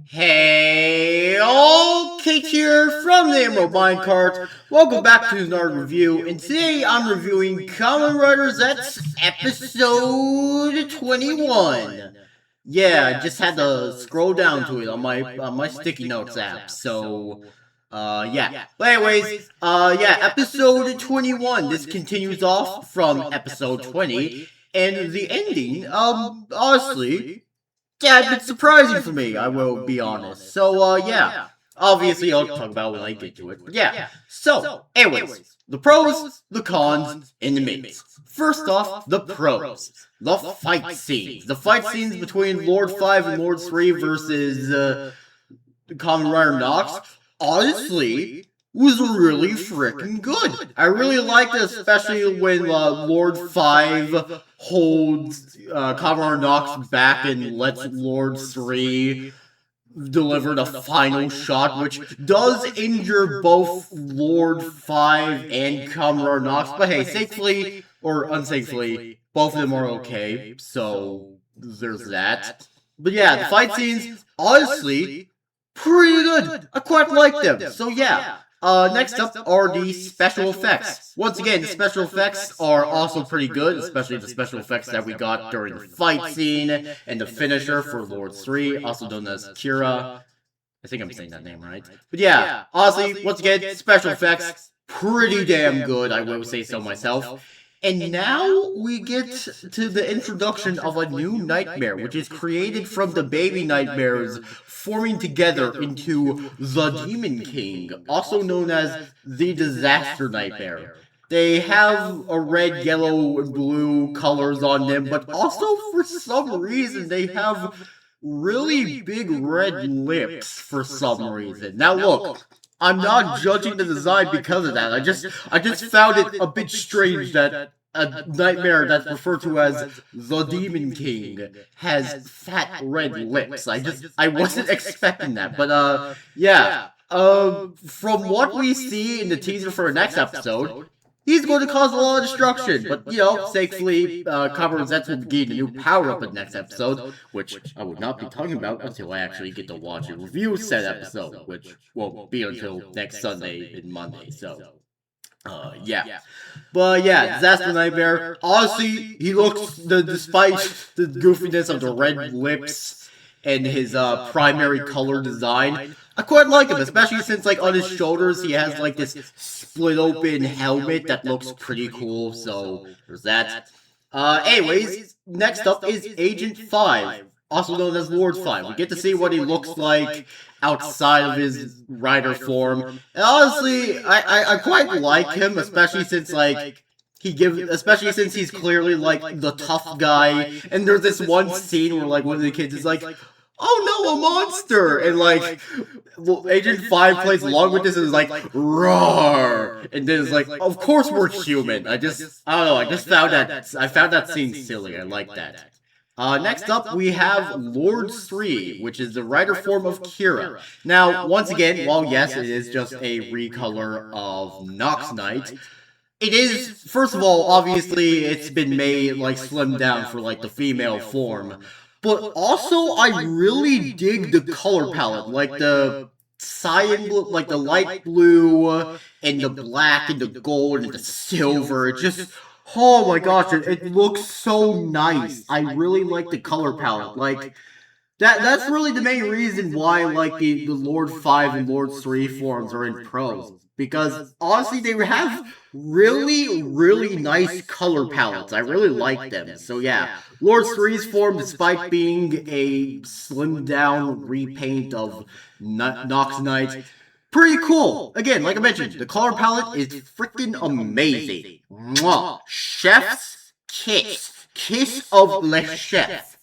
Hey, all Kate here from the Emerald Minecart. Welcome back to another review, and today I'm reviewing Kamen Rider Zeztz episode 21. Yeah, I just had to scroll down to it on my sticky notes app. Yeah. But anyways, yeah, episode 21. This continues off from episode 20, and the ending, honestly, yeah, it's surprising for me, I will be honest. Yeah. Obviously, I'll talk about when I get to it. But yeah. So, anyways, the pros, the cons, and the mains. First off, the pros. The fight scenes. The fight scenes between Lord 5 and Lord 3 versus, Kamen Rider Nox. Honestly, was really freaking good. I really liked it, especially when Lord 5 holds Kamen Rider Nox back and lets Lord 3 deliver the final shot, which does injure both Lord 5 and Kamen Rider Nox. But hey, safely or unsafely, both of them are okay, so there's that. But yeah, the fight scenes, honestly, pretty good. I quite like them. So yeah. Next up are the special effects. Once again, the special effects are also pretty good, especially the special effects that we got during the fight scene and the finisher for Lord 3, also known as Kira. I think I'm saying that name right. But yeah, honestly, once again, special effects, pretty damn good, I will say so myself. And now we get to the introduction of a new nightmare, which is created from the baby nightmares forming together into the Demon King, also known as the Disaster Nightmare. They have a red, yellow, and blue colors on them, but also for some reason they have really big red lips for some reason. Now look, I'm not judging the design because of that. I just found it a bit strange that a nightmare that's referred to as the Demon King has fat red lips. I wasn't expecting that, but yeah. From what we see in the teaser for the next episode, he's going to cause a lot of destruction, but, you know, thankfully, Kamen Zeztz will gain a new power-up in the next episode, which I would not be talking about until I actually get to watch and review said episode, which won't be until next Sunday and Monday, so, yeah. But yeah, Disaster Nightmare, honestly, he looks, despite the goofiness of the red lips and his, primary color design, I quite like him, especially since, like, on his shoulders, he has, like, this split-open helmet that looks pretty cool, so there's that. Anyways, next up is Agent 5, also known as Lord 5. We get to see what he looks like outside of his rider form. And honestly, I quite like him, especially since, like, especially since he's clearly, like, the tough guy. And there's this one scene where, like, one of the kids is like, "Oh no, a monster!" And, like, Agent 5 plays along with this and is like, "Roar!" And then it's like, "Of course we're human." I don't know, I found that scene silly. I like that. Next up, we have Lord 3, which is the rider form of Kira. Now, once again, while yes, it is just a recolor of Nox Knight, it is, first of all, obviously, it's been made, like, slimmed down for, like, the female form. But also, I really dig the color palette, like the cyan blue, like the light blue, and the black, and the gold, and the silver. It just, oh my gosh, it looks so nice. I really like the color palette. Like, that's really the main reason why, like, the Lord 5 and Lord 3 forms are in pros. Because, honestly, they have really, really nice color palettes. I really like them. So, yeah. Lord 3's form, despite being a slimmed-down repaint of Nox Knight, pretty cool. Again, like I mentioned, the color palette is freaking amazing. Mwah. Chef's kiss. Kiss of le chef.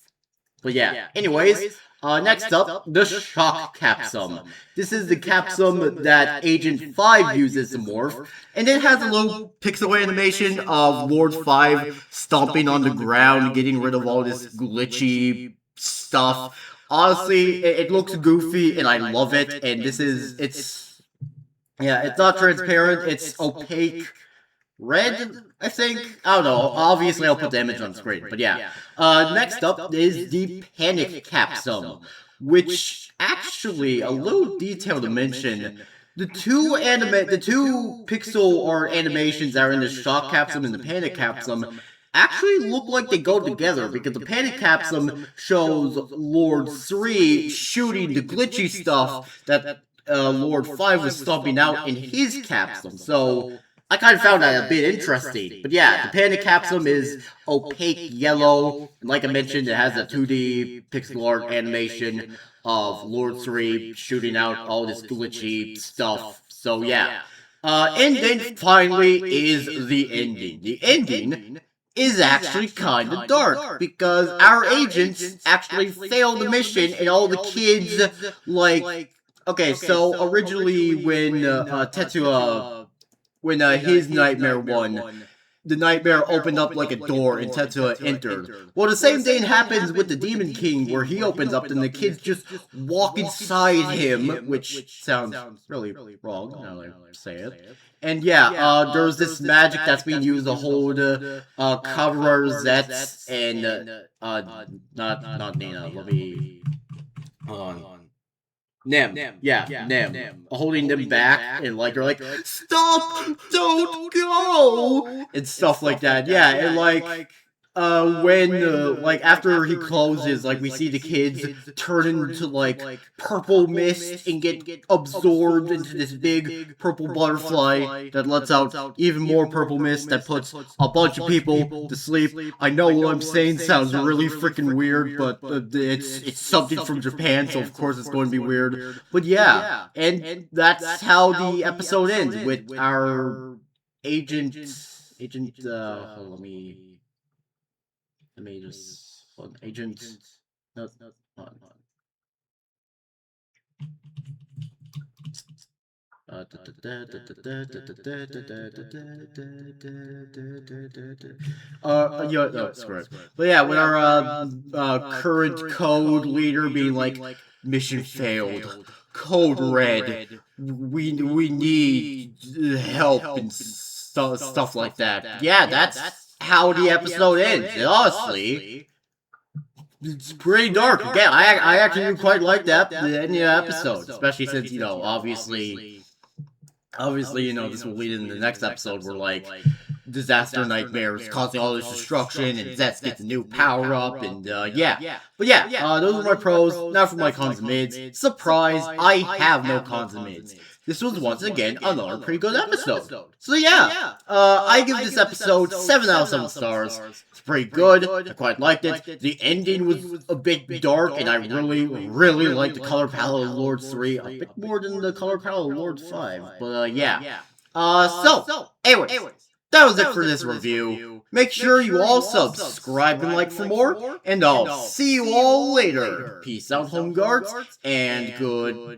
But yeah, anyways, next up, the Shock Capsum. This is the capsum that Agent 5 uses to morph, and it has a little pixel animation of Lord 5 stomping on the ground, getting rid of all this glitchy stuff. Honestly, it looks goofy, and I love it, and it's not transparent, it's opaque. Red, I think? I don't know. Obviously, I'll put the image on screen, but yeah. Next up is the Panic Capsum, which actually, a little detail to mention. The two pixel art animations that are in the shock capsule and the panic capsule actually look like they go together, because the panic capsule shows Lord 3 shooting the glitchy stuff that Lord 5 was stomping out in his capsule. So I kind of found that a bit interesting. But yeah, the panic capsule is opaque yellow, and like I mentioned, it has a 2D pixel art animation of Lord 3 shooting out all this glitchy stuff. So yeah. And then finally is the ending. The ending is actually kind of dark, because our agents actually failed the mission, and all the kids, like, okay, so originally when Tetsuya, when his nightmare won, the nightmare opened up like a door and Tetsuya entered. Well, the same thing happens with the Demon King, where he opens up and the kids just walk inside him, which sounds really wrong now that I say it. And yeah, there's this magic that's being used to hold cover Zeztz and not Nina. Let me hold on. Nem. Yeah, Nem. Holding them back, and like, they're like, stop! Don't go! And stuff like that. Yeah, and like, when, like, after he closes, like, we see the kids turn into, like, purple mist and get absorbed into this big purple butterfly that lets out even more purple mist that puts a bunch of people to sleep. I know what I'm saying sounds really freaking weird, but it's something from Japan, so of course it's going to be weird. But yeah, and that's how the episode ends, with our agent, hold on, let me just, hold on, agent, no, hold on. Yeah, no, screw it. But yeah, with our current code leader being like, mission failed, code red, we need help and stuff like that. Yeah, that's how the episode ends. And honestly, it's pretty dark. Again, I actually quite like that the end of the episode, especially since, obviously, this will lead into the next episode, where, like, disaster nightmares causing all this destruction, and Zeztz gets a new power up, and yeah. But yeah, those are my pros. Now for my cons and mids. Surprise, I have no cons and mids. This was once again another pretty good episode. So yeah, I give this episode 7 out of 7 stars. It's pretty good. I quite liked it. The ending was a bit dark, and I really liked the color palette of Lord 3 a bit more than the color palette of Lord 5. But yeah. So, anyways, that was it for this review. Make sure you all subscribe and like for more, and I'll see you all later. Peace out, home guards, and goodbye!